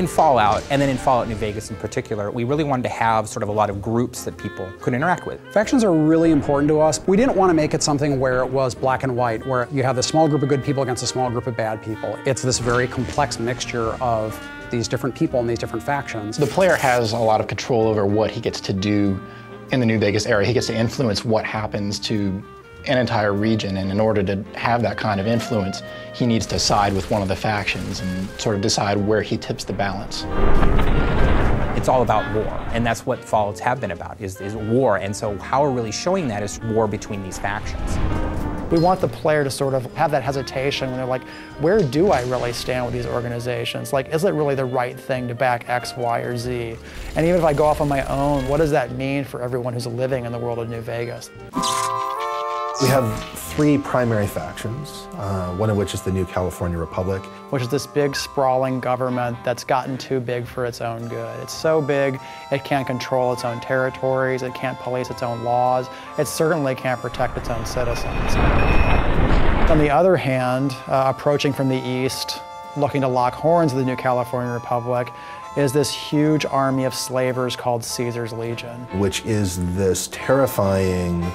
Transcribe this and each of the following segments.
In Fallout, and then in Fallout New Vegas in particular, we really wanted to have sort of a lot of groups that people could interact with. Factions are really important to us. We didn't want to make it something where it was black and white, where you have this small group of good people against a small group of bad people. It's this very complex mixture of these different people and these different factions. The player has a lot of control over what he gets to do in the New Vegas area. He gets to influence what happens to an entire region, and in order to have that kind of influence, he needs to side with one of the factions and sort of decide where he tips the balance. It's all about war, and that's what Fallouts have been about, is war, and so how we're really showing that is war between these factions. We want the player to sort of have that hesitation when they're like, where do I really stand with these organizations? Like, is it really the right thing to back X, Y, or Z? And even if I go off on my own, what does that mean for everyone who's living in the world of New Vegas? We have three primary factions, one of which is the New California Republic. Which is this big, sprawling government that's gotten too big for its own good. It's so big, it can't control its own territories, it can't police its own laws, it certainly can't protect its own citizens. On the other hand, approaching from the east, looking to lock horns with the New California Republic, is this huge army of slavers called Caesar's Legion. Which is this terrifying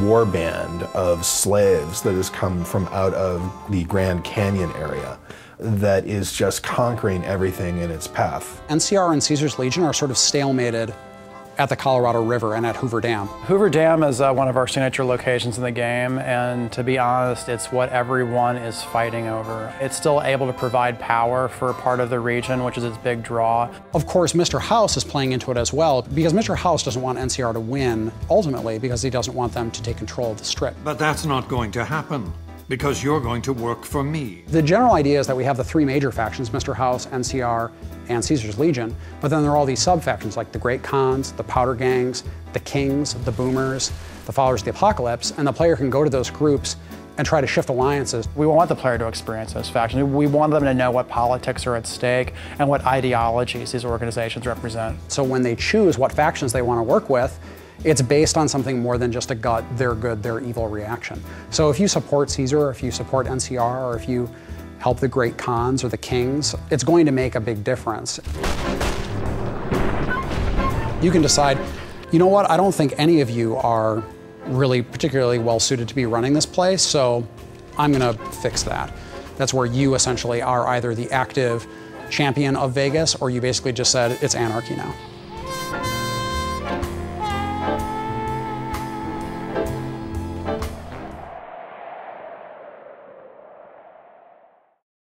war band of slaves that has come from out of the Grand Canyon area that is just conquering everything in its path. NCR and Caesar's Legion are sort of stalemated at the Colorado River and at Hoover Dam. Hoover Dam is one of our signature locations in the game, and to be honest, it's what everyone is fighting over. It's still able to provide power for part of the region, which is its big draw. Of course, Mr. House is playing into it as well, because Mr. House doesn't want NCR to win, ultimately, because he doesn't want them to take control of the Strip. But that's not going to happen, because you're going to work for me. The general idea is that we have the three major factions, Mr. House, NCR, and Caesar's Legion, but then there are all these sub-factions like the Great Khans, the Powder Gangs, the Kings, the Boomers, the Followers of the Apocalypse, and the player can go to those groups and try to shift alliances. We want the player to experience those factions. We want them to know what politics are at stake and what ideologies these organizations represent. So when they choose what factions they want to work with, it's based on something more than just a gut, they're good, they're evil reaction. So if you support Caesar, or if you support NCR, or if you help the Great Khans or the Kings, it's going to make a big difference. You can decide, you know what, I don't think any of you are really particularly well suited to be running this place, so I'm gonna fix that. That's where you essentially are either the active champion of Vegas, or you basically just said, it's anarchy now.